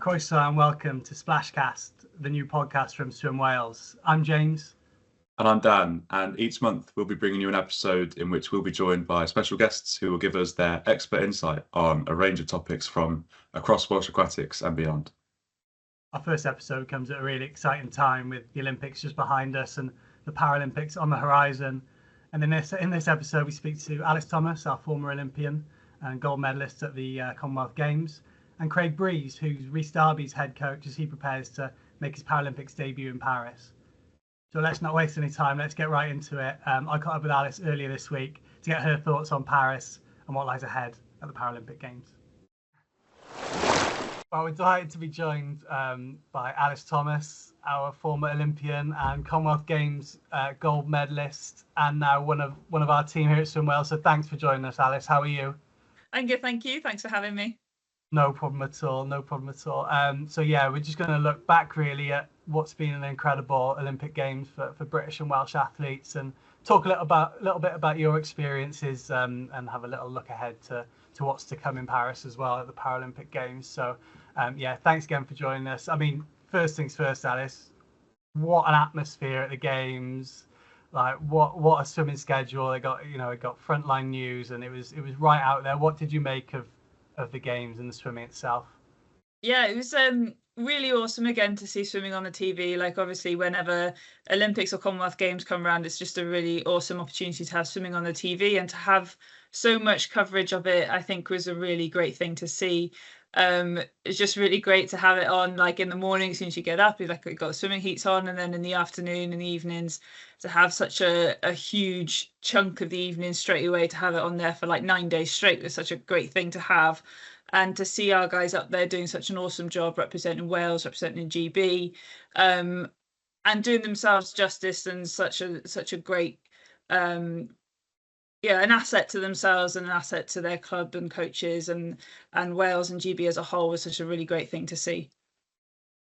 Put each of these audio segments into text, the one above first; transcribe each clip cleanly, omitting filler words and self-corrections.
Croeso and welcome to Splashcast, the new podcast from Swim Wales. I'm James. And I'm Dan, and each month we'll be bringing you an episode in which we'll be joined by special guests who will give us their expert insight on a range of topics from across Welsh aquatics and beyond. Our first episode comes at a really exciting time with the Olympics just behind us and the Paralympics on the horizon. And in this episode, we speak to Alys Thomas, our former Olympian and gold medalist at the Commonwealth Games, and Craig Breeze, who's Rhys Darbey's head coach as he prepares to make his Paralympics debut in Paris. So let's not waste any time. Let's get right into it. I caught up with Alys earlier this week to get her thoughts on Paris and what lies ahead at the Paralympic Games. Well, we're delighted to be joined by Alys Thomas, our former Olympian and Commonwealth Games gold medalist, and now one of our team here at Swim Wales. So thanks for joining us, Alys. How are you? I'm good, thank you. Thanks for having me. No problem at all. So yeah, we're just going to look back really at what's been an incredible Olympic Games for British and Welsh athletes, and talk a little bit about your experiences, and have a little look ahead to what's to come in Paris as well at the Paralympic Games. So yeah, thanks again for joining us. I mean, first things first, Alys, what an atmosphere at the Games. Like what a swimming schedule. It got frontline news, and it was right out there. What did you make of the Games and the swimming itself? Yeah, it was really awesome again to see swimming on the TV. Like, obviously, whenever Olympics or Commonwealth Games come around, it's just a really awesome opportunity to have swimming on the TV, and to have so much coverage of it, I think, was a really great thing to see. It's just really great to have it on, like, in the morning as soon as you get up. You've got the swimming heats on, and then in the afternoon and the evenings, to have such a huge chunk of the evening straight away, to have it on there for like 9 days straight was such a great thing to have. And to see our guys up there doing such an awesome job representing Wales, representing GB, and doing themselves justice, and such a great an asset to themselves and an asset to their club and coaches, and Wales and GB as a whole was such a really great thing to see.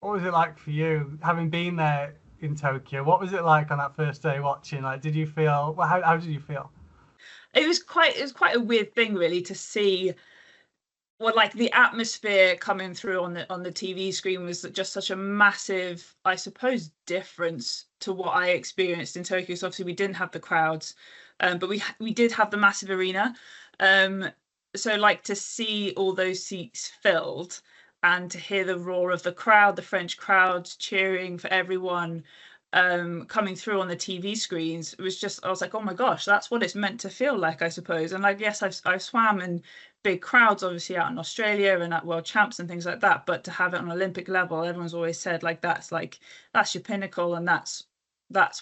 What was it like for you, having been there in Tokyo? What was it like on that first day watching? Like, did you feel? Well, how did you feel? It was quite a weird thing, really, to see. Well, like, the atmosphere coming through on the TV screen was just such a massive, I suppose, difference to what I experienced in Tokyo. So obviously we didn't have the crowds, but we did have the massive arena. So, like, to see all those seats filled and to hear the roar of the crowd, the French crowd cheering for everyone, coming through on the TV screens, it was just, I was like, oh my gosh, that's what it's meant to feel like, I suppose. And, like, yes, I've swam in big crowds, obviously, out in Australia and at World Champs and things like that, but to have it on Olympic level, everyone's always said, like, that's your pinnacle, and that's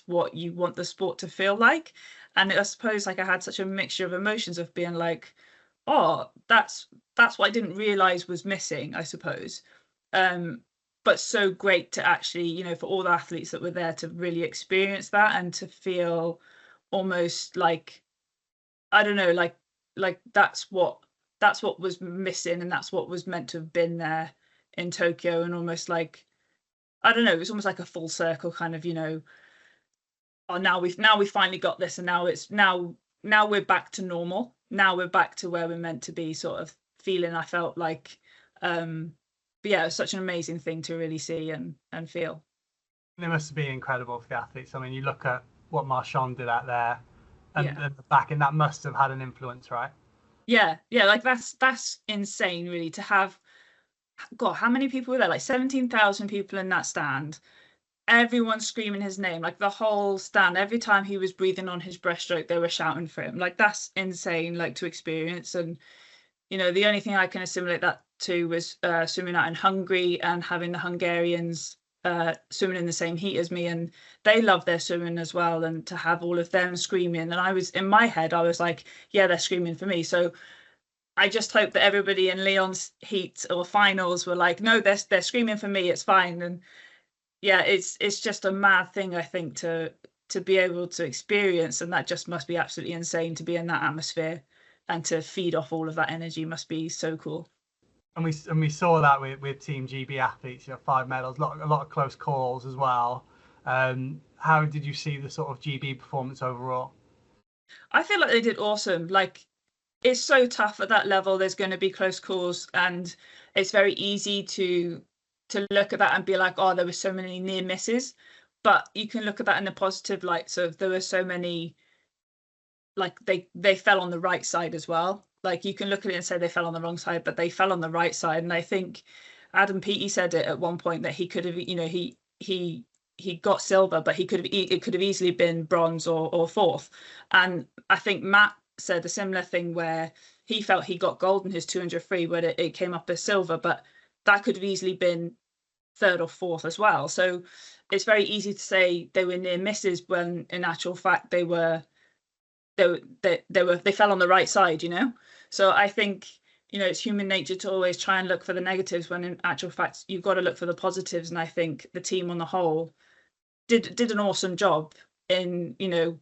what you want the sport to feel like. And I suppose, like, I had such a mixture of emotions of being like, oh, that's what I didn't realize was missing, I suppose. But so great to actually, for all the athletes that were there to really experience that, and to feel almost like, I don't know, like that's what was missing, and that's what was meant to have been there in Tokyo. And almost like, I don't know, it was almost like a full circle kind of, oh, now we've finally got this, and now we're back to normal. Now we're back to where we're meant to be, sort of feeling. I felt like, but yeah, it was such an amazing thing to really see and feel. It must be incredible for the athletes. I mean, you look at what Marchand did out there, and the back, and that must have had an influence, right? Yeah, like, that's insane, really, to have. God, how many people were there? Like 17,000 people in that stand. Everyone screaming his name, like the whole stand. Every time he was breathing on his breaststroke, they were shouting for him. Like, that's insane, like, to experience. And the only thing I can assimilate that to was swimming out in Hungary and having the Hungarians swimming in the same heat as me, and they love their swimming as well, and to have all of them screaming, and I was, in my head, I was like, yeah, they're screaming for me. So I just hope that everybody in Leon's heat or finals were like, no, they're screaming for me, it's fine. And yeah, it's just a mad thing, I think, to be able to experience, and that just must be absolutely insane to be in that atmosphere, and to feed off all of that energy must be so cool. And we saw that with Team GB athletes, 5 medals, a lot of close calls as well. How did you see the sort of GB performance overall? I feel like they did awesome. Like, it's so tough at that level. There's going to be close calls, and it's very easy to to look at that and be like, oh, there were so many near misses, but you can look at that in a positive light. So if there were so many, like they fell on the right side as well. Like you can look at it and say they fell on the wrong side, but they fell on the right side. And I think Adam Peaty said it at one point that he could have, you know, he got silver, but it could have easily been bronze or fourth. And I think Matt said a similar thing where he felt he got gold in his 200 free, but it came up as silver, but that could have easily been third or fourth as well. So it's very easy to say they were near misses when in actual fact they fell on the right side, you know. So I think, you know, it's human nature to always try and look for the negatives when in actual fact you've got to look for the positives. And I think the team on the whole did an awesome job in, you know,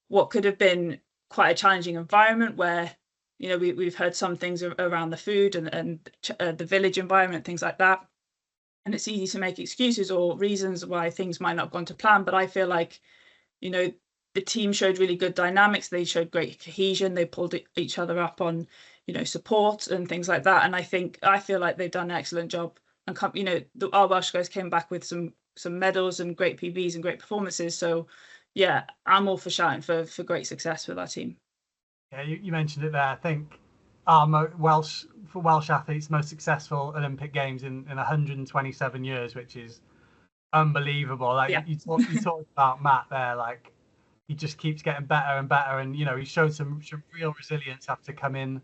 what could have been quite a challenging environment where, you know, we've heard some things around the food and the village environment, things like that. And it's easy to make excuses or reasons why things might not have gone to plan. But I feel like, you know, the team showed really good dynamics. They showed great cohesion. They pulled each other up on, you know, support and things like that. And I feel like they've done an excellent job. And, you know, our Welsh guys came back with some medals and great PBs and great performances. So, yeah, I'm all for shouting for great success with our team. Yeah, you mentioned it there. I think Welsh athletes' most successful Olympic Games in 127 years, which is unbelievable. Like you talked about Matt there, like he just keeps getting better and better, and you know he showed some real resilience after coming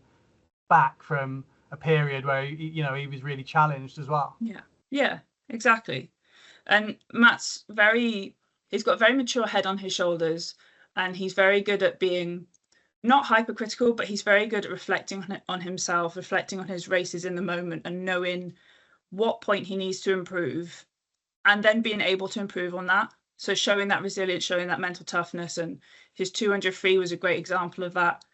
back from a period where he was really challenged as well. Yeah, exactly. And Matt's he's got a very mature head on his shoulders, and he's very good at being not hypercritical, but he's very good at reflecting on himself, reflecting on his races in the moment and knowing what point he needs to improve and then being able to improve on that. So showing that resilience, showing that mental toughness, and his 200 free was a great example of that,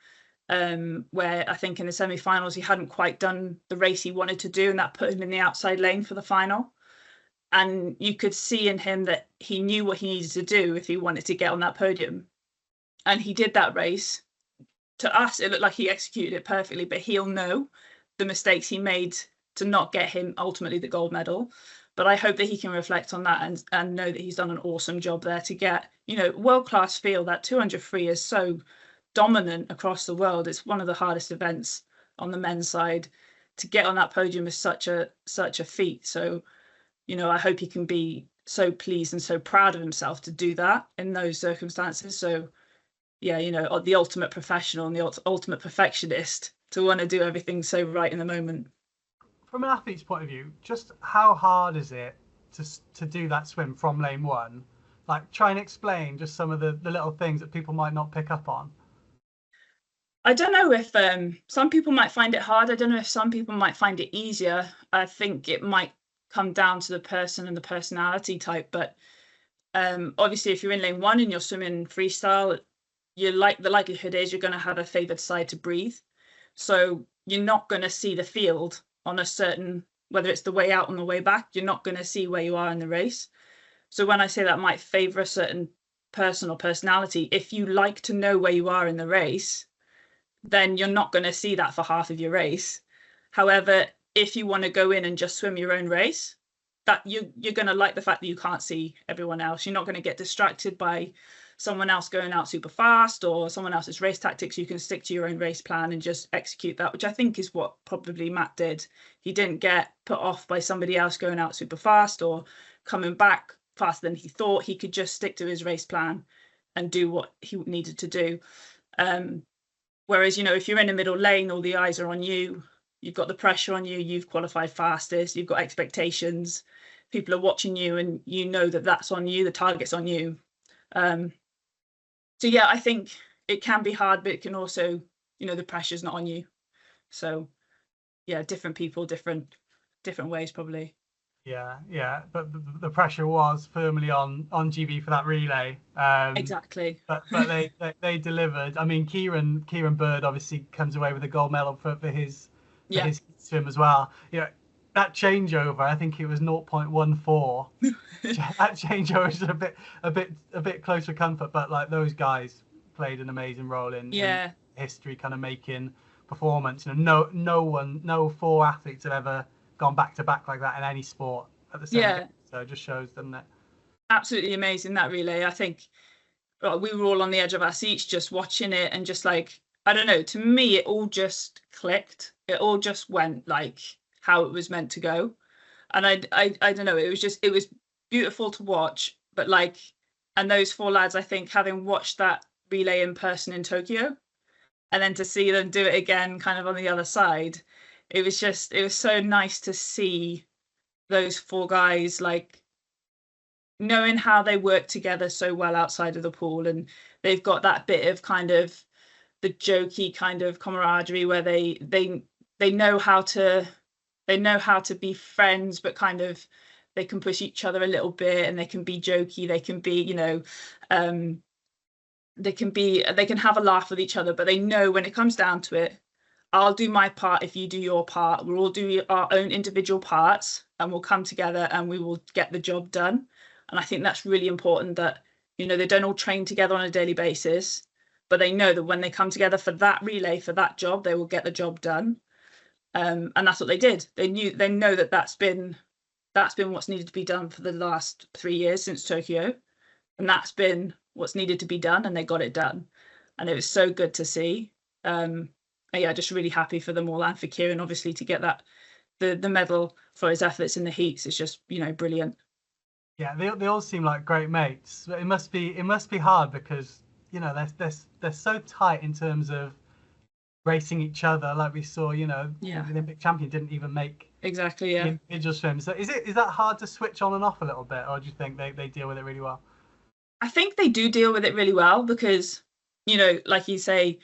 where I think in the semi-finals he hadn't quite done the race he wanted to do, and that put him in the outside lane for the final. And you could see in him that he knew what he needed to do if he wanted to get on that podium. And he did that race. To us, it looked like he executed it perfectly, but he'll know the mistakes he made to not get him ultimately the gold medal. But I hope that he can reflect on that and know that he's done an awesome job there to get, you know, world-class field. That 200 free is so dominant across the world. It's one of the hardest events on the men's side. To get on that podium is such a feat. So, you know, I hope he can be so pleased and so proud of himself to do that in those circumstances. So, yeah, you know, the ultimate professional and the ultimate perfectionist to want to do everything so right in the moment. From an athlete's point of view, just how hard is it to do that swim from lane one? Like, try and explain just some of the little things that people might not pick up on. I don't know if some people might find it hard. I don't know if some people might find it easier. I think it might come down to the person and the personality type. But obviously, if you're in lane one and you're swimming freestyle, the likelihood is you're going to have a favoured side to breathe. So you're not going to see the field on a certain, whether it's the way out or the way back, you're not going to see where you are in the race. So when I say that might favour a certain person or personality, if you like to know where you are in the race, then you're not going to see that for half of your race. However, if you want to go in and just swim your own race, that you're going to like the fact that you can't see everyone else. You're not going to get distracted by someone else going out super fast or someone else's race tactics. You can stick to your own race plan and just execute that, which I think is what probably Matt did. He didn't get put off by somebody else going out super fast or coming back faster than he thought. He could just stick to his race plan and do what he needed to do. Whereas, you know, if you're in the middle lane, all the eyes are on you. You've got the pressure on you. You've qualified fastest. You've got expectations. People are watching you, and you know that that's on you. The target's on you. So yeah, I think it can be hard, but it can also, you know, the pressure's not on you. So yeah, different people, different ways probably. Yeah, but the pressure was firmly on GB for that relay. Exactly. But they delivered. I mean, Kieran Bird obviously comes away with a gold medal for his swim as well. You know, that changeover, I think it was 0.14. That changeover is a bit closer comfort, but like those guys played an amazing role in history, kind of making performance. You know, no four athletes have ever gone back to back like that in any sport. at the same Yeah. game. So it just shows, doesn't it? Absolutely amazing, that relay. I think we were all on the edge of our seats just watching it, and just like, I don't know, to me it all just clicked. It all just went like how it was meant to go. And I don't know, it was beautiful to watch. But like, and those four lads, I think, having watched that relay in person in Tokyo, and then to see them do it again kind of on the other side, it was so nice to see those four guys, like, knowing how they work together so well outside of the pool. And they've got that bit of kind of the jokey kind of camaraderie where they know how to be friends, but kind of they can push each other a little bit, and they can be jokey, they can be, they can have a laugh with each other, but they know when it comes down to it, I'll do my part if you do your part. We'll all do our own individual parts, and we'll come together and we will get the job done. And I think that's really important, that, they don't all train together on a daily basis, but they know that when they come together for that relay, for that job, they will get the job done. And that's what they did. They know that that's been what's needed to be done for the last 3 years since Tokyo. And that's been what's needed to be done, and they got it done. And it was so good to see. Just really happy for them all, and for Kieran, obviously, to get that the medal for his efforts in the heats. Is just, brilliant. Yeah, they all seem like great mates. But it must be hard because they're so tight in terms of racing each other. Like we saw, the Olympic champion didn't even make exactly the individual swim. So is that hard to switch on and off a little bit, or do you think they deal with it really well? I think they do deal with it really well because, like you say,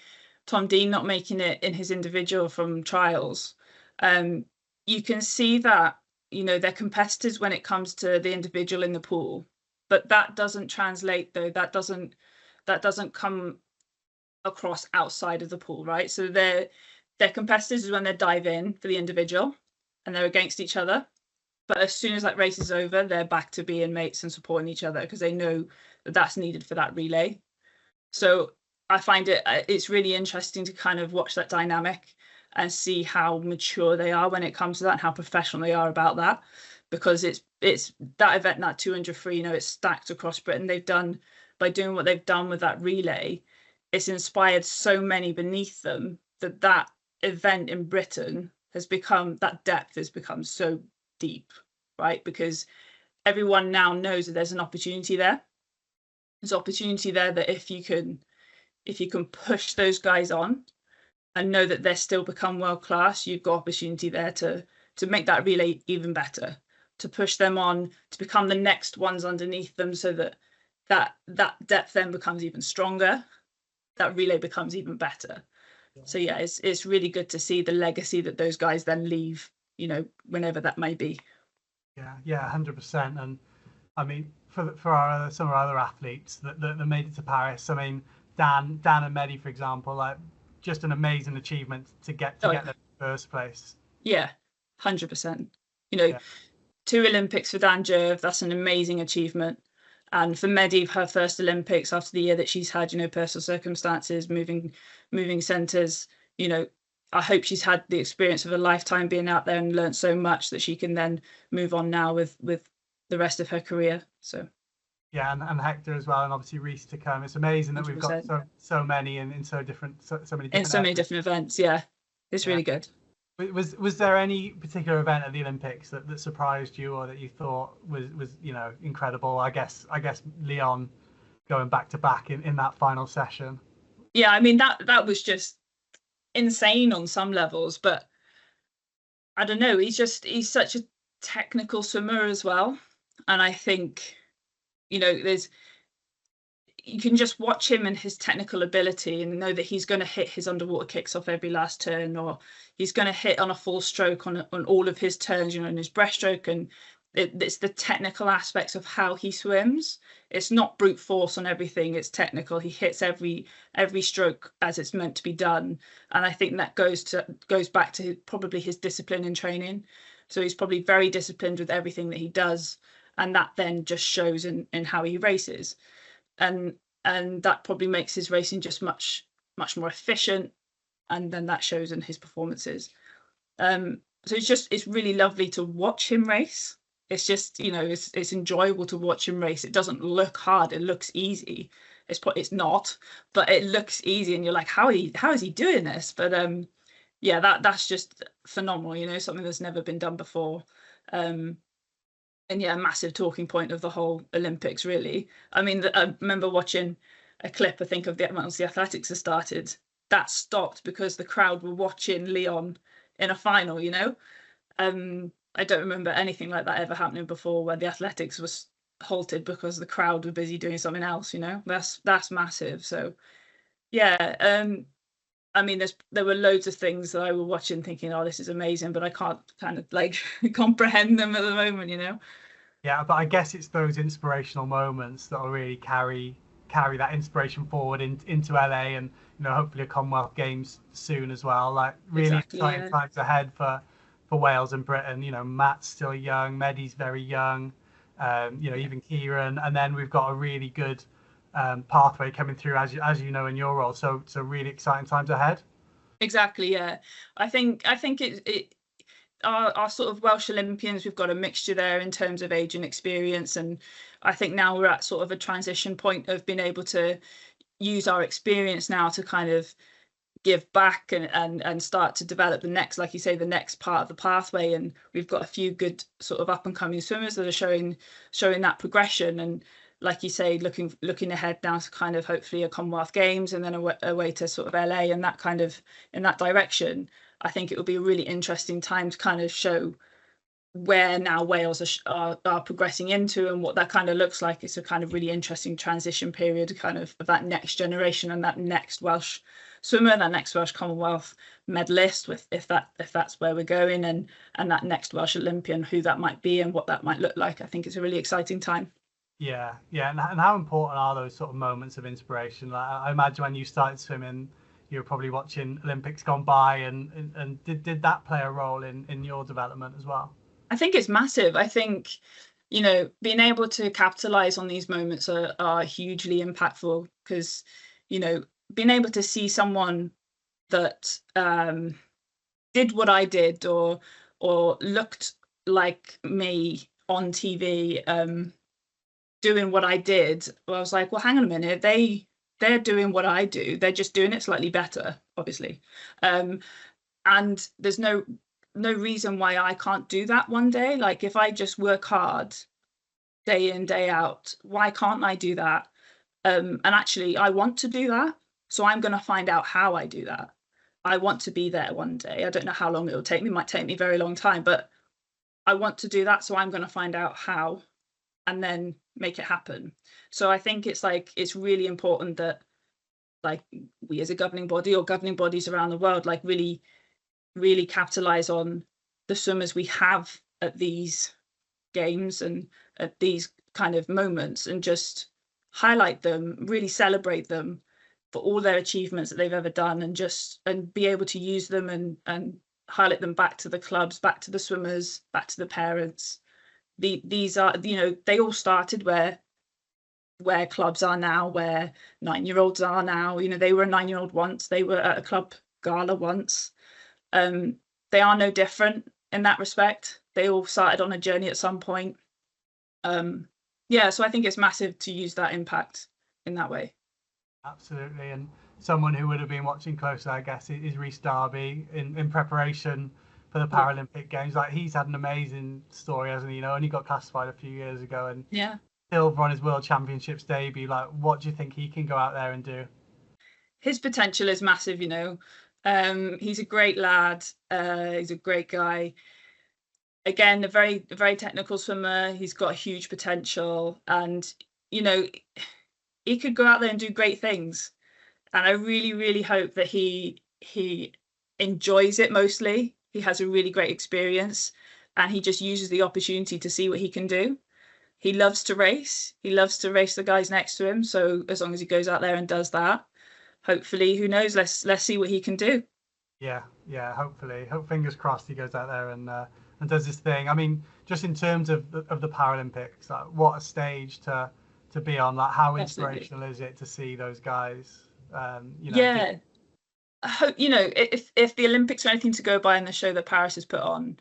Tom Dean not making it in his individual from trials, you can see that, they're competitors when it comes to the individual in the pool, but that doesn't translate, though. That doesn't come across outside of the pool, right? So they're competitors when they dive in for the individual and they're against each other. But as soon as that race is over, they're back to being mates and supporting each other because they know that that's needed for that relay. So I find it's really interesting to kind of watch that dynamic and see how mature they are when it comes to that, and how professional they are about that, because it's that event, that 200 free, it's stacked across Britain. By doing what they've done with that relay, it's inspired so many beneath them that event in Britain that depth has become so deep, right? Because everyone now knows that there's an opportunity there. There's opportunity there that if you can push those guys on and know that they're still become world class, you've got opportunity there to make that relay even better, to push them on to become the next ones underneath them, so that depth then becomes even stronger, that relay becomes even better. So yeah, it's really good to see the legacy that those guys then leave, whenever that may be. Yeah, 100%. And I mean, for some of our other athletes that made it to Paris, I mean, Dan and Mehdi, for example, like, just an amazing achievement to get there in the first place. Yeah, 100%. 2 Olympics for Dan Jerv, that's an amazing achievement. And for Mehdi, her first Olympics after the year that she's had, personal circumstances, moving centres, I hope she's had the experience of a lifetime being out there and learned so much that she can then move on now with the rest of her career. So yeah, and Hector as well, and obviously Rhys to come. It's amazing that 100%. We've got so many in so many different events. Yeah, it's really good. Was there any particular event at the Olympics that surprised you, or that you thought was incredible? I guess Leon going back to back in that final session. Yeah, I mean that was just insane on some levels, but I don't know, he's such a technical swimmer as well, and I think you can just watch him and his technical ability and know that he's going to hit his underwater kicks off every last turn, or he's going to hit on a full stroke on all of his turns, in his breaststroke. And it's the technical aspects of how he swims. It's not brute force on everything, it's technical. He hits every stroke as it's meant to be done. And I think that goes back to probably his discipline in training. So he's probably very disciplined with everything that he does, and that then just shows in how he races. And that probably makes his racing just much more efficient, and then that shows in his performances. So it's really lovely to watch him race, It's just, it's enjoyable to watch him race. It doesn't look hard. It looks easy. It's not, but it looks easy, and you're like, how is he doing this? But yeah, that's just phenomenal. Something that's never been done before. And yeah, a massive talking point of the whole Olympics, really. I mean, I remember watching a clip, I think, of once the athletics had started. That stopped because the crowd were watching Leon in a final. I don't remember anything like that ever happening before, where the athletics was halted because the crowd were busy doing something else. That's massive. So yeah, I mean, there were loads of things that I were watching thinking, oh, this is amazing, but I can't kind of like comprehend them at the moment. Yeah, but I guess it's those inspirational moments that will really carry that inspiration forward into LA, and hopefully a Commonwealth Games soon as well. Like really exciting times ahead for Wales and Britain. Matt's still young, Medi's very young, even Kieran, and then we've got a really good pathway coming through as in your role. So really exciting times ahead. Exactly, yeah. I think it our sort of Welsh Olympians, we've got a mixture there in terms of age and experience, and I think now we're at sort of a transition point of being able to use our experience now to kind of give back and start to develop the next, like you say, the next part of the pathway. And we've got a few good sort of up and coming swimmers that are showing that progression, and like you say, looking ahead now to kind of hopefully a Commonwealth Games, and then a way to sort of LA, and that kind of in that direction. I think it will be a really interesting time to kind of show where now Wales are progressing into, and what that kind of looks like. It's a kind of really interesting transition period, kind of that next generation, and that next Welsh swimmer, that next Welsh Commonwealth medalist, if that's where we're going, and that next Welsh Olympian, who that might be and what that might look like. I think it's a really exciting time. Yeah, and how important are those sort of moments of inspiration? Like, I imagine when you started swimming, you were probably watching Olympics gone by, and did that play a role in your development as well? I think it's massive. I think, being able to capitalize on these moments are hugely impactful, because, being able to see someone that did what I did, or looked like me on TV, doing what I did, well, I was like, well, hang on a minute, they're doing what I do. They're just doing it slightly better, obviously. And there's no reason why I can't do that one day. Like, if I just work hard day in, day out, why can't I do that? And actually, I want to do that. So I'm going to find out how I do that. I want to be there one day. I don't know how long it will take me. It might take me a very long time, but I want to do that. So I'm going to find out how, and then make it happen. So I think it's really important that, like, we as a governing body, or governing bodies around the world, like, really capitalize on the swimmers we have at these games and at these kind of moments, and just highlight them, really celebrate them for all their achievements that they've ever done, and be able to use them and highlight them back to the clubs, back to the swimmers, back to the parents. These are, they all started where clubs are now, where 9-year-olds are now. They were a 9-year-old once, they were at a club gala once. They are no different in that respect. They all started on a journey at some point. So I think it's massive to use that impact in that way. Absolutely. And someone who would have been watching closely, I guess, is Rhys Darbey in preparation for the Paralympic Games. Like, he's had an amazing story, hasn't he? Only got classified a few years ago, and silver on his World Championships debut. Like, what do you think he can go out there and do? His potential is massive. He's a great lad. He's a great guy. Again, a very technical swimmer. He's got huge potential, and he could go out there and do great things. And I really, really hope that he enjoys it mostly. He has a really great experience, and he just uses the opportunity to see what he can do. He loves to race. He loves to race the guys next to him. So as long as he goes out there and does that, hopefully, who knows? Let's see what he can do. Yeah. Hopefully, fingers crossed, he goes out there and does his thing. I mean, just in terms of the Paralympics, like, what a stage to be on. Like, how inspirational is it to see those guys? I hope, if the Olympics are anything to go by, in the show that Paris has put on,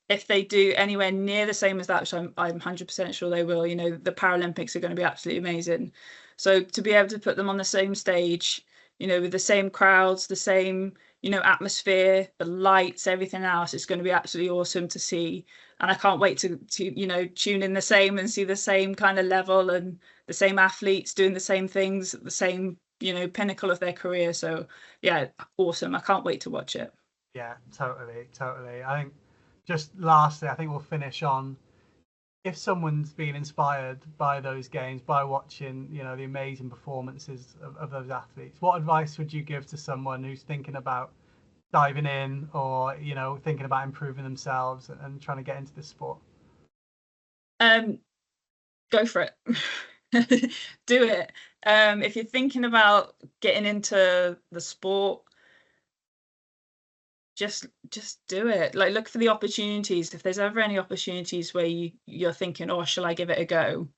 if they do anywhere near the same as that, which I'm 100% sure they will, the Paralympics are going to be absolutely amazing. So to be able to put them on the same stage, with the same crowds, the same, atmosphere, the lights, everything else, it's going to be absolutely awesome to see. And I can't wait to tune in the same and see the same kind of level and the same athletes doing the same things at the same, pinnacle of their career. So yeah, awesome. I can't wait to watch it. Yeah, totally. I think just lastly, I think we'll finish on, if someone's been inspired by those games, by watching, the amazing performances of those athletes, what advice would you give to someone who's thinking about diving in, or, thinking about improving themselves and trying to get into this sport? Go for it. Do it. If you're thinking about getting into the sport, just do it. Like, look for the opportunities. If there's ever any opportunities where you're thinking, oh, shall I give it a go?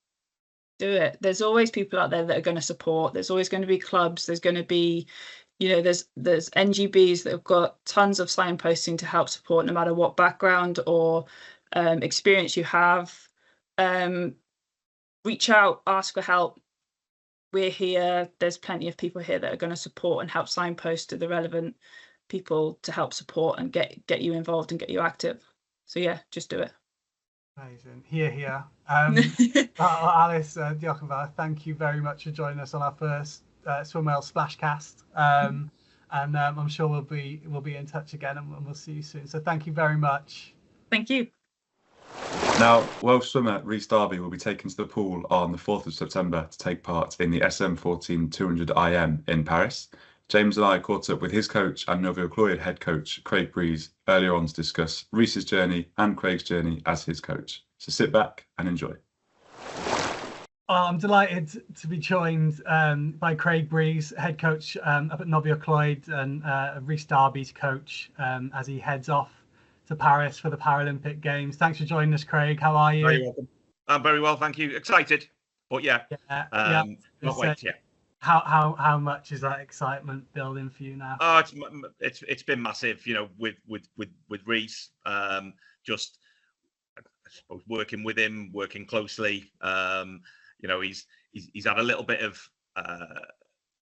Do it. There's always people out there that are going to support. There's always going to be clubs. There's going to be, there's NGBs that have got tons of signposting to help support, no matter what background or experience you have. Reach out, ask for help. We're here. There's plenty of people here that are going to support and help signpost to the relevant people to help support and get you involved and get you active. So yeah, just do it. Amazing. Here. Alys, Diolch, thank you very much for joining us on our first Swim Whale Splashcast. And I'm sure we'll be in touch again, and we'll see you soon. So thank you very much. Thank you. Now, Welsh swimmer Rhys Darbey will be taken to the pool on the 4th of September to take part in the SM14 200 IM in Paris. James and I caught up with his coach and Nofio Clwyd head coach Craig Breeze earlier on to discuss Rhys's journey and Craig's journey as his coach. So sit back and enjoy. I'm delighted to be joined by Craig Breeze, head coach up at Nofio Clwyd, and Rhys Darbey's coach as he heads off to Paris for the Paralympic Games. Thanks for joining us, Craig. How are you? Very welcome. I'm very well, thank you. Excited, but not wait yet. How much is that excitement building for you now? Oh, it's been massive, with Rhys. Just, I suppose, working with him, working closely. He's had a little bit of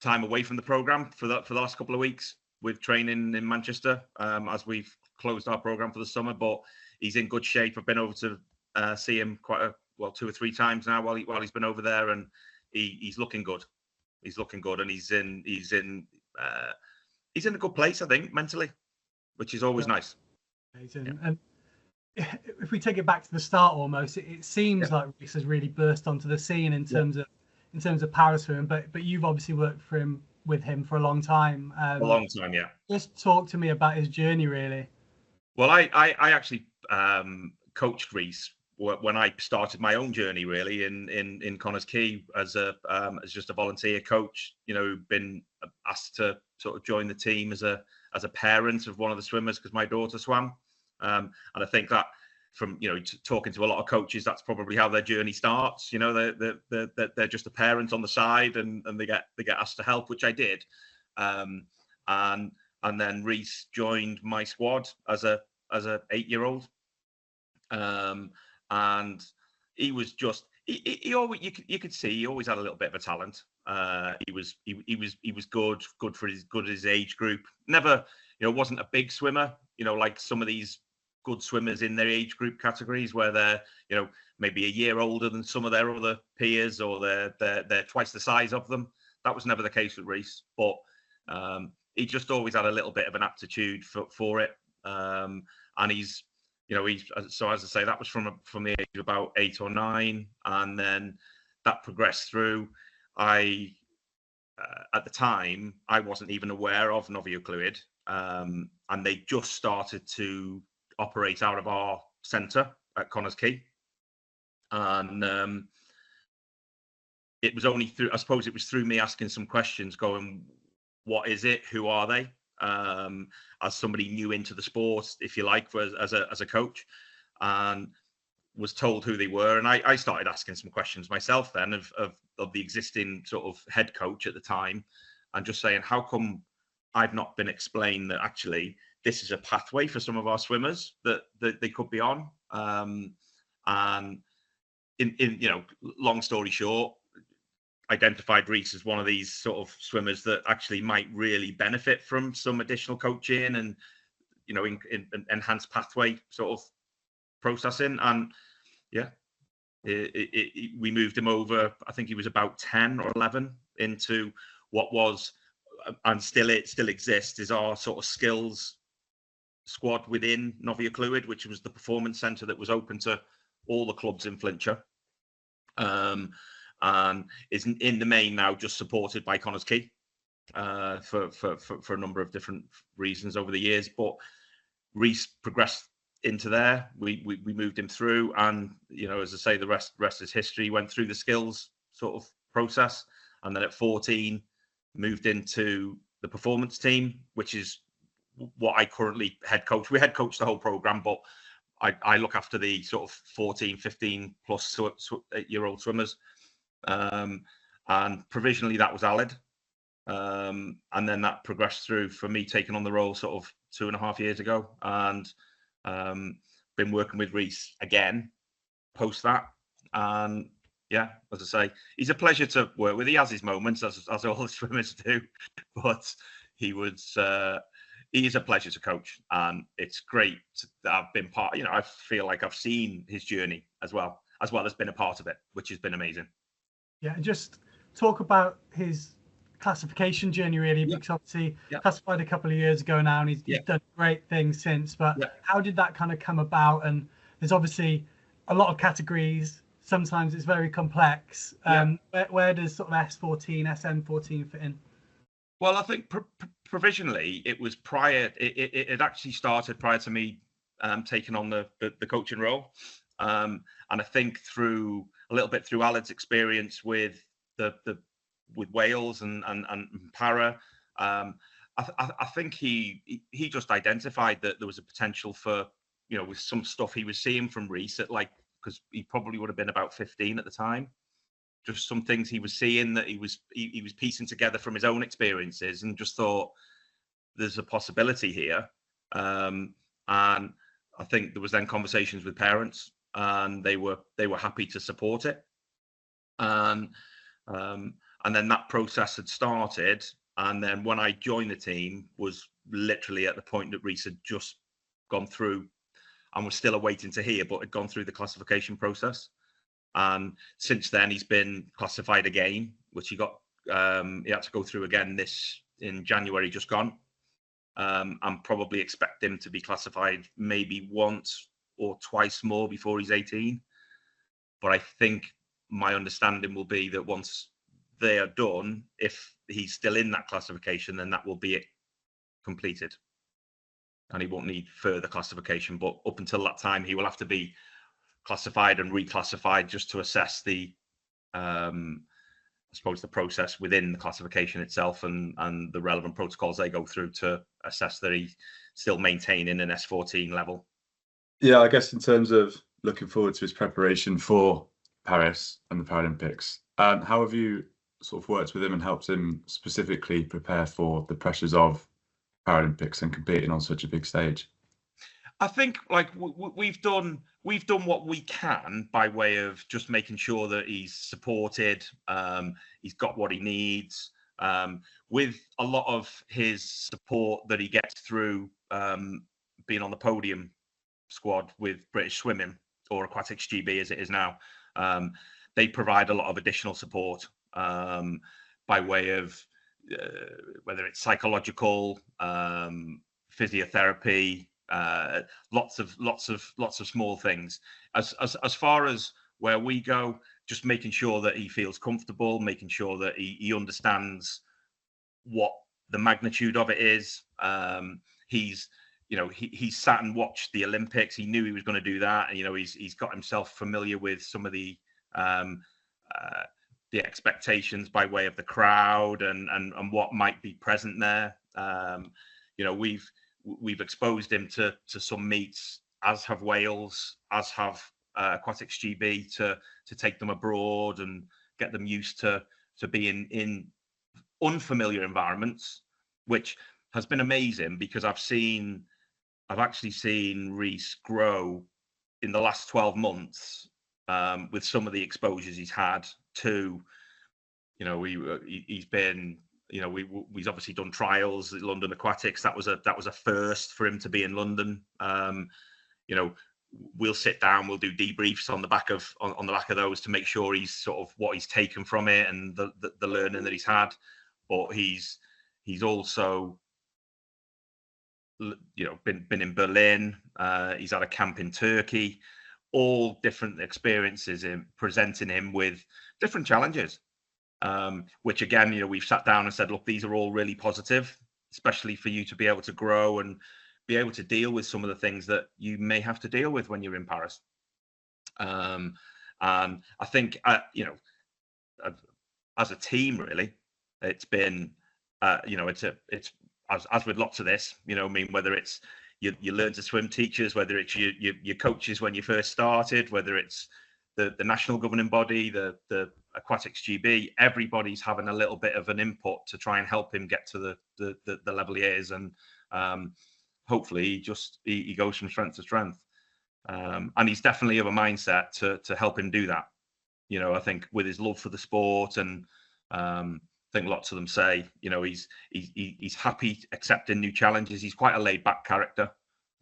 time away from the program for the last couple of weeks with training in Manchester, as we've closed our program for the summer. But he's in good shape. I've been over to see him 2 or 3 times now while he's been over there, and he's looking good. He's looking good, and he's in a good place, I think, mentally, which is always nice. Amazing. Yeah. And if we take it back to the start, almost, it seems like Rhys has really burst onto the scene in terms of para swimming. But you've obviously worked with him for a long time. A long time, yeah. Just talk to me about his journey, really. Well, I actually coached Rhys when I started my own journey, really, in Connors Quay as just a volunteer coach. Been asked to sort of join the team as a parent of one of the swimmers because my daughter swam, and I think that from talking to a lot of coaches, that's probably how their journey starts. They're just a parent on the side, and they get asked to help, which I did, and then Rhys joined my squad as a 8-year-old. And he was just he always you could see he always had a little bit of a talent. He was good for his age group. Never wasn't a big swimmer, like some of these good swimmers in their age group categories where they're maybe a year older than some of their other peers, or they're twice the size of them. That was never the case with Rhys, but he just always had a little bit of an aptitude for it, and he's so as I say, that was from the age of about 8 or 9, and then that progressed through. At the time, I wasn't even aware of Nofio Clwyd, and they just started to operate out of our centre at Connors Quay, and it was only through, I suppose, it was through me asking some questions, going, "What is it? Who are they?" As somebody new into the sport, if you like, as a coach, and was told who they were. And I started asking some questions myself then of the existing sort of head coach at the time, and just saying, how come I've not been explained that actually this is a pathway for some of our swimmers that they could be on. And in long story short, identified Rhys as one of these sort of swimmers that actually might really benefit from some additional coaching and in enhanced pathway sort of processing. And yeah, we moved him over. I think he was about 10 or 11 into what was and still exists is our sort of skills squad within Nofio Clwyd, which was the performance centre that was open to all the clubs in Flintshire. And is in the main now just supported by Connors Key for a number of different reasons over the years. But Rhys progressed into there. We moved him through, and as I say, the rest is history. Went through the skills sort of process, and then at 14 moved into the performance team, which is what I currently head coach. We head coach the whole program, but I look after the sort of 14, 15 plus 8-year-old swimmers. And provisionally that was Alyd. And then that progressed through for me taking on the role sort of 2.5 years ago, and been working with Rhys again post that. And yeah, as I say, he's a pleasure to work with. He has his moments, as all the swimmers do, but he is a pleasure to coach, and it's great that I've been part. I feel like I've seen his journey as well as been a part of it, which has been amazing. Yeah, and just talk about his classification journey, really, because obviously classified a couple of years ago now, and he's done great things since. But how did that kind of come about? And there's obviously a lot of categories. Sometimes it's very complex. Where does sort of S14, SN14 fit in? Well, I think provisionally it was prior. It actually started prior to me taking on the coaching role, and I think through a little bit through Alyd's experience with with Wales and Para, I think he just identified that there was a potential for with some stuff he was seeing from Rhys at because he probably would have been about 15 at the time. Just some things he was seeing that he was piecing together from his own experiences, and just thought there's a possibility here. And I think there was then conversations with parents, and they were happy to support it. And then that process had started. And then when I joined the team was literally at the point that Rhys had just gone through and was still awaiting to hear, but had gone through the classification process. And since then, he's been classified again, which he had to go through again in January just gone. And probably expect him to be classified maybe once or twice more before he's 18. But I think my understanding will be that once they are done, if he's still in that classification, then that will be it completed. And he won't need further classification. But up until that time, he will have to be classified and reclassified just to assess the process within the classification itself and the relevant protocols they go through to assess that he's still maintaining an S14 level. Yeah, I guess in terms of looking forward to his preparation for Paris and the Paralympics, how have you sort of worked with him and helped him specifically prepare for the pressures of Paralympics and competing on such a big stage? I think we've done what we can by way of just making sure that he's supported, he's got what he needs, with a lot of his support that he gets through being on the podium squad with British Swimming, or Aquatics GB as it is now. They provide a lot of additional support by way of whether it's psychological, physiotherapy, lots of small things. As far as where we go, just making sure that he feels comfortable, making sure that he understands what the magnitude of it is. He's sat and watched the Olympics. He knew he was going to do that, and he's got himself familiar with some of the expectations by way of the crowd and what might be present there. We've exposed him to some meets, as have Wales, as have Aquatics GB, to take them abroad and get them used to being in unfamiliar environments, which has been amazing, because I've actually seen Rhys grow in the last 12 months with some of the exposures he's had to, he's been, he's obviously done trials at London Aquatics. That was a first for him to be in London. We'll sit down, we'll do debriefs on the back of those to make sure he's sort of what he's taken from it and the learning that he's had. But he's also, been in Berlin. He's had a camp in Turkey. All different experiences in presenting him with different challenges, which again, we've sat down and said, look, these are all really positive, especially for you to be able to grow and be able to deal with some of the things that you may have to deal with when you're in Paris. And I think, as a team, really, it's been, it's as with lots of this, whether it's you learn to swim teachers, whether it's your coaches when you first started, whether it's the national governing body, the aquatics GB, everybody's having a little bit of an input to try and help him get to the level he is. And hopefully he goes from strength to strength. And he's definitely of a mindset to help him do that. I think with his love for the sport, and I think lots of them say, he's happy accepting new challenges. He's quite a laid back character.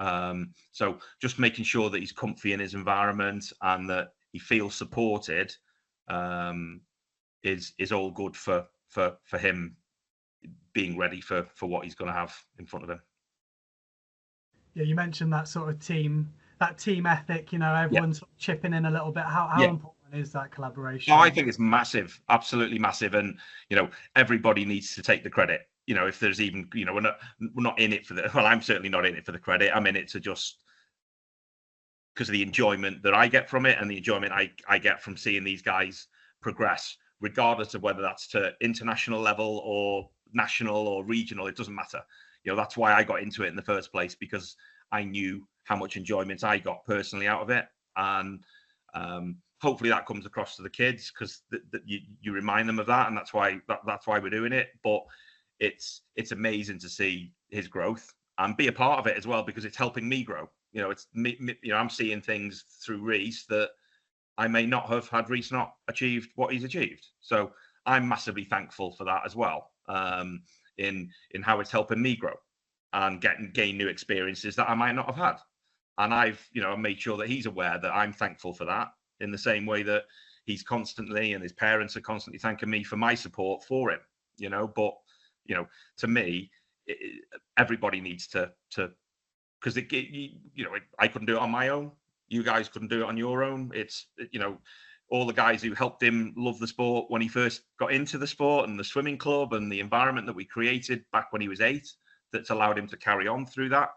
So just making sure that he's comfy in his environment and that he feels supported is all good for him being ready for what he's going to have in front of him. Yeah, you mentioned that sort of team ethic, everyone's sort of chipping in a little bit. How important is that collaboration? Oh, I think it's massive, absolutely massive. And, everybody needs to take the credit. If there's even, we're not in it for I'm certainly not in it for the credit. I'm in it to just, because of the enjoyment that I get from it and the enjoyment I get from seeing these guys progress, regardless of whether that's to international level or national or regional, it doesn't matter. That's why I got into it in the first place, because I knew how much enjoyment I got personally out of it. And hopefully that comes across to the kids, because you remind them of that, and that's why we're doing it. But it's amazing to see his growth and be a part of it as well, because it's helping me grow. It's me, I'm seeing things through Rhys that I may not have had Rhys not achieved what he's achieved. So I'm massively thankful for that as well. In how it's helping me grow and gain new experiences that I might not have had. And I've made sure that he's aware that I'm thankful for that, in the same way that he's constantly, and his parents are constantly thanking me for my support for him. But to me, everybody needs to because I couldn't do it on my own. You guys couldn't do it on your own. It's all the guys who helped him love the sport when he first got into the sport, and the swimming club and the environment that we created back when he was 8, that's allowed him to carry on through that,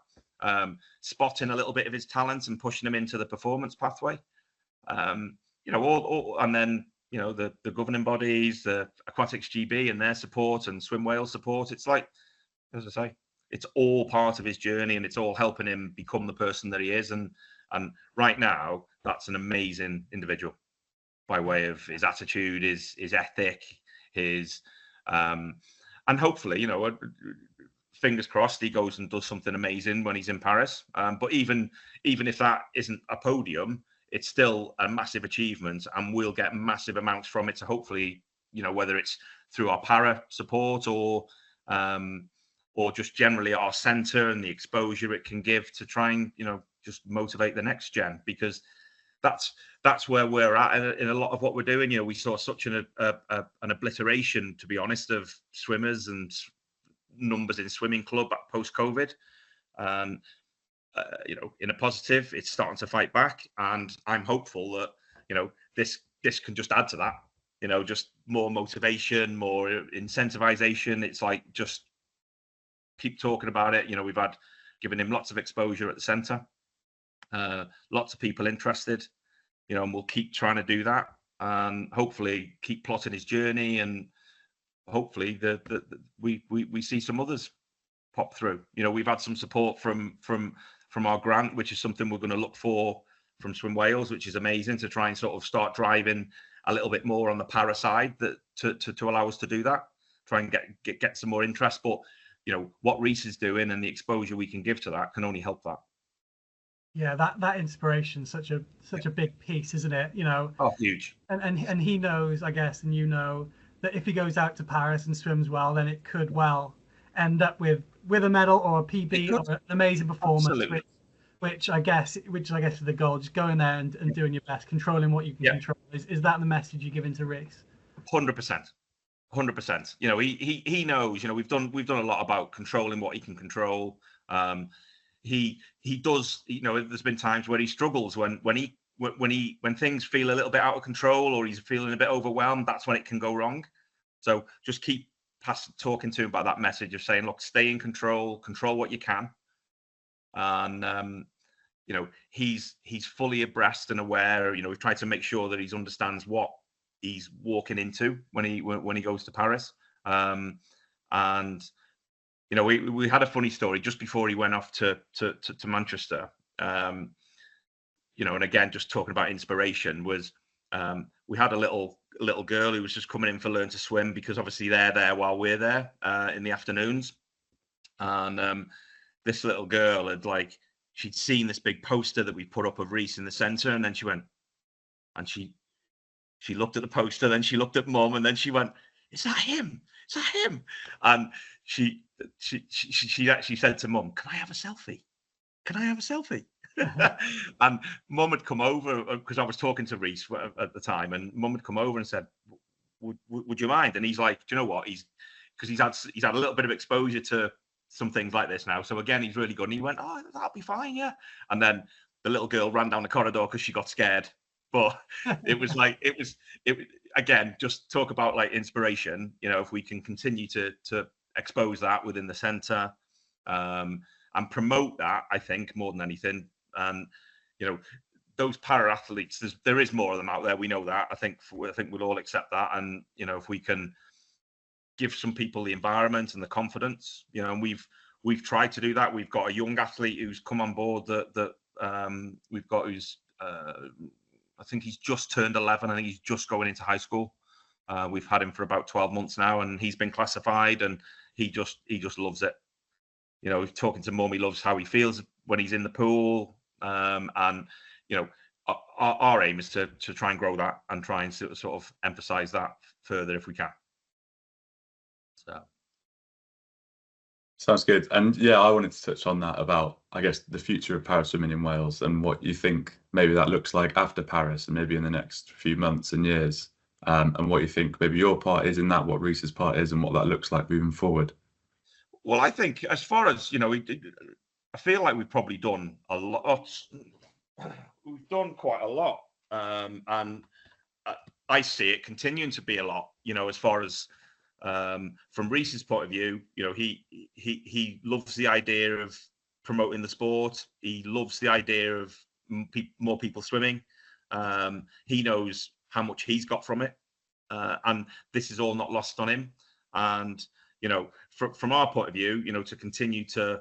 spotting a little bit of his talents and pushing him into the performance pathway. And then, the governing bodies, the Aquatics GB and their support, and Swim Wales support. It's like, as I say, it's all part of his journey, and it's all helping him become the person that he is. And right now, that's an amazing individual, by way of his attitude, his ethic, his and hopefully, fingers crossed, he goes and does something amazing when he's in Paris. But even if that isn't a podium, it's still a massive achievement, and we'll get massive amounts from it. So hopefully, whether it's through our para support or just generally our centre and the exposure it can give to try and just motivate the next gen, because that's where we're at in a lot of what we're doing. We saw such an obliteration, to be honest, of swimmers and numbers in swimming club post COVID. In a positive, it's starting to fight back, and I'm hopeful that this can just add to that. Just more motivation, more incentivization. It's like, just keep talking about it. We've given him lots of exposure at the centre. Lots of people interested, and we'll keep trying to do that, and hopefully keep plotting his journey, and hopefully we see some others pop through. We've had some support from our grant, which is something we're going to look for from Swim Wales, which is amazing, to try and sort of start driving a little bit more on the para side, that to allow us to do that, try and get some more interest. But what Rhys is doing and the exposure we can give to that can only help that. Yeah, that inspiration, such a big piece, isn't it? Oh, huge. And he knows, I guess, and that if he goes out to Paris and swims well, then it could well end up with a medal or a PB or an amazing performance. Absolutely. Which I guess is the goal. Just going there and doing your best, controlling what you can control. Is that the message you give into Rhys? 100%. 100%. He knows. We've done a lot about controlling what he can control. He does. There's been times where he struggles when things feel a little bit out of control or he's feeling a bit overwhelmed. That's when it can go wrong. So just keep talking to him about that message of saying, look, stay in control what you can. And he's fully abreast and aware. We've tried to make sure that he understands what he's walking into when he goes to Paris. And we had a funny story just before he went off to Manchester. And again, just talking about inspiration, was we had a little girl who was just coming in for learn to swim, because obviously they're there while we're there in the afternoons. And this little girl she'd seen this big poster that we put up of Rhys in the centre, and then she went, and she looked at the poster, then she looked at Mum, and then she went, "Is that him? Is that him?" And she actually said to Mum, "Can I have a selfie? Can I have a selfie?" And Mum had come over, because I was talking to Rhys at the time, and Mum had come over and said, "Would you mind?" And he's like, "Do you know what? He's had a little bit of exposure to some things like this now, so again, he's really good." And he went, "Oh, that'll be fine, yeah." And then the little girl ran down the corridor because she got scared. But it was again, just talk about inspiration. If we can continue to expose that within the centre and promote that, I think more than anything. And those para athletes, there is more of them out there. We know that. I think we'll all accept that. And if we can give some people the environment and the confidence, and we've tried to do that. We've got a young athlete who's come on board that we've got, who's I think he's just turned 11. I think he's just going into high school. We've had him for about 12 months now, and he's been classified, and he just loves it. Talking to Mum, he loves how he feels when he's in the pool. And our aim is to try and grow that and try and sort of emphasize that further if we can. So. Sounds good. And yeah, I wanted to touch on that about, I guess, the future of para swimming in Wales and what you think maybe that looks like after Paris and maybe in the next few months and years, and what you think maybe your part is in that, what Rhys's part is, and what that looks like moving forward. Well, I think as far as, I feel like we've probably done a lot. We've done quite a lot. And I see it continuing to be a lot, as far as, from Rhys's point of view, he loves the idea of promoting the sport. He loves the idea of more people swimming. He knows how much he's got from it, and this is all not lost on him. And from our point of view, to continue to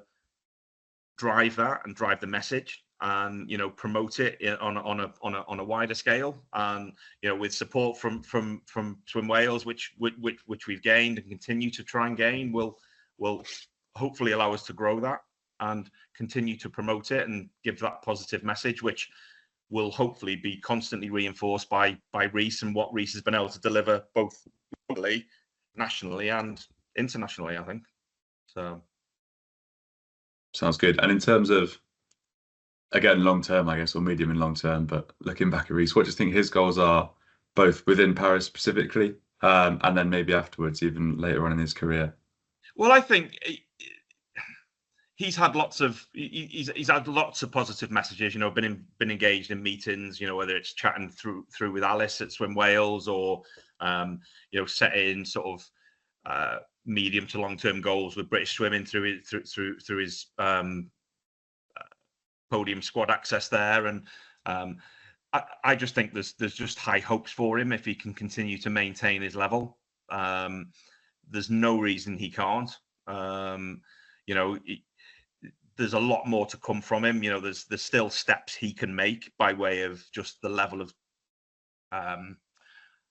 drive that and drive the message, and promote it on a wider scale, and with support from Swim Wales, which we've gained and continue to try and gain, will hopefully allow us to grow that and continue to promote it and give that positive message, which will hopefully be constantly reinforced by Rhys and what Rhys has been able to deliver both locally, nationally, and internationally, I think. So sounds good. And in terms of, again, long term, I guess, or medium and long term, but looking back at Rhys, what do you think his goals are, both within Paris specifically, and then maybe afterwards, even later on in his career? Well, I think he's had lots of positive messages. Been engaged in meetings. Whether it's chatting through with Alys at Swim Wales, or setting sort of medium to long term goals with British swimming through his podium squad access there. And I just think there's just high hopes for him if he can continue to maintain his level. There's no reason he can't. There's a lot more to come from him. There's still steps he can make by way of just the level of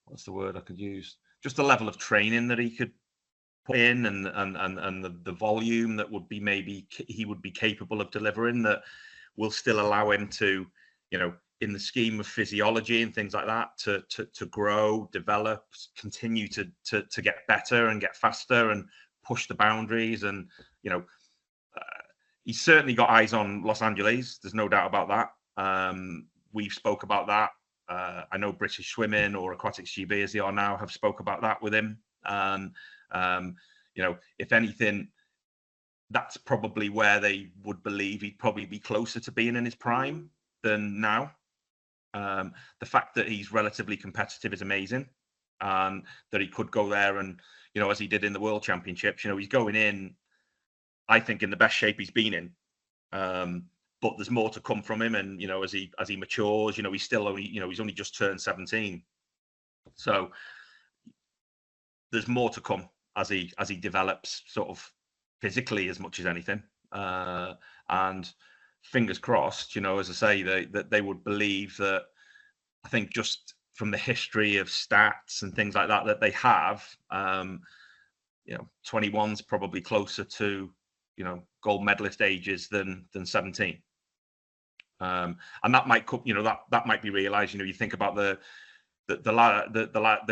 what's the word I could use? Just the level of training that he could put in and the volume that would be maybe he would be capable of delivering, that will still allow him to, you know, in the scheme of physiology and things like that, to grow, develop, continue to get better and get faster and push the boundaries. And, you know, he's certainly got eyes on Los Angeles. There's no doubt about that. We've spoke about that. I know British Swimming, or Aquatics GB as they are now, have spoke about that with him. And, you know, if anything, that's probably where they would believe he'd probably be closer to being in his prime than now. The fact that he's relatively competitive is amazing, and that he could go there and, you know, as he did in the World Championships, you know, he's going in, I think, in the best shape he's been in. But there's more to come from him, and, you know, as he matures, you know, he's still only, you know, he's only just turned 17, so there's more to come as he develops, sort of physically as much as anything. And fingers crossed, you know, as I say, that they would believe that. I think just from the history of stats and things like that they have, you know, 21's probably closer to, you know, gold medalist ages than 17. And that might, you know, that might be realised. You know, you think about the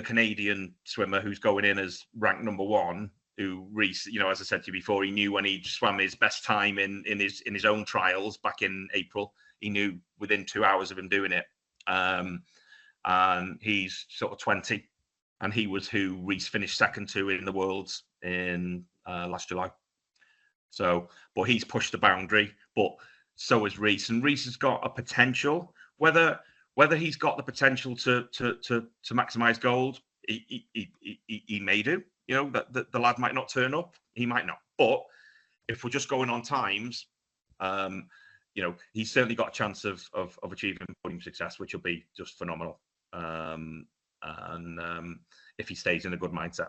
Canadian swimmer who's going in as ranked number 1, who Rhys, you know, as I said to you before, he knew when he swam his best time in his own trials back in April. He knew within 2 hours of him doing it. And he's sort of 20, and he was who Rhys finished second to in the Worlds in last July. So, but he's pushed the boundary, but so has Rhys, and Rhys has got a potential. Whether he's got the potential to maximise gold, he may do. You know, that the lad might not turn up, he might not. But if we're just going on times, you know, he's certainly got a chance of achieving podium success, which will be just phenomenal. And if he stays in a good mindset.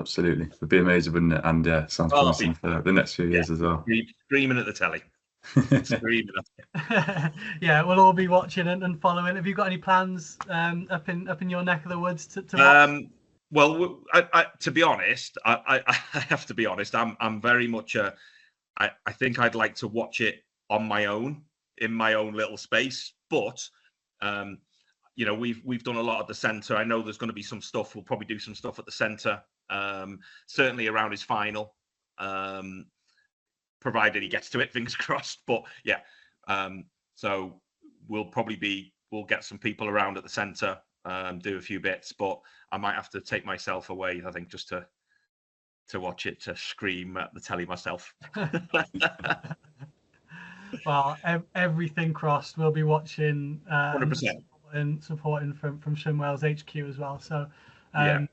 Absolutely. It'd be amazing, wouldn't it? And yeah, sounds promising for the next few years as well. Screaming at the telly. Screaming at Yeah, we'll all be watching and following. Have you got any plans up in your neck of the woods to watch? Well, to be honest, I have to be honest. I'm very much I think I'd like to watch it on my own, in my own little space. But you know, we've done a lot at the centre. I know there's going to be some stuff. We'll probably do some stuff at the centre, certainly around his final, provided he gets to it. Fingers crossed. But yeah, so we'll get some people around at the centre, do a few bits. But I might have to take myself away, I think, just to watch it, to scream at the telly myself. Well, everything crossed. We'll be watching 100%. and supporting from Swim Wales HQ as well. So Yeah.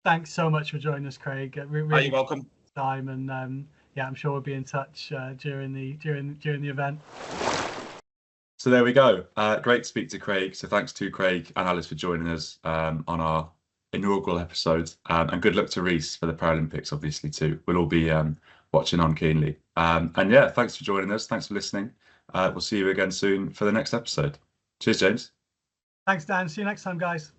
Thanks so much for joining us, Craig. Really You're welcome. Time, and yeah, I'm sure we'll be in touch during the event. So there we go. Great to speak to Craig. So thanks to Craig and Alys for joining us on our inaugural episode, and good luck to Rhys for the Paralympics, obviously, too. We'll all be watching on keenly. And yeah, thanks for joining us. Thanks for listening. We'll see you again soon for the next episode. Cheers, James. Thanks, Dan. See you next time, guys.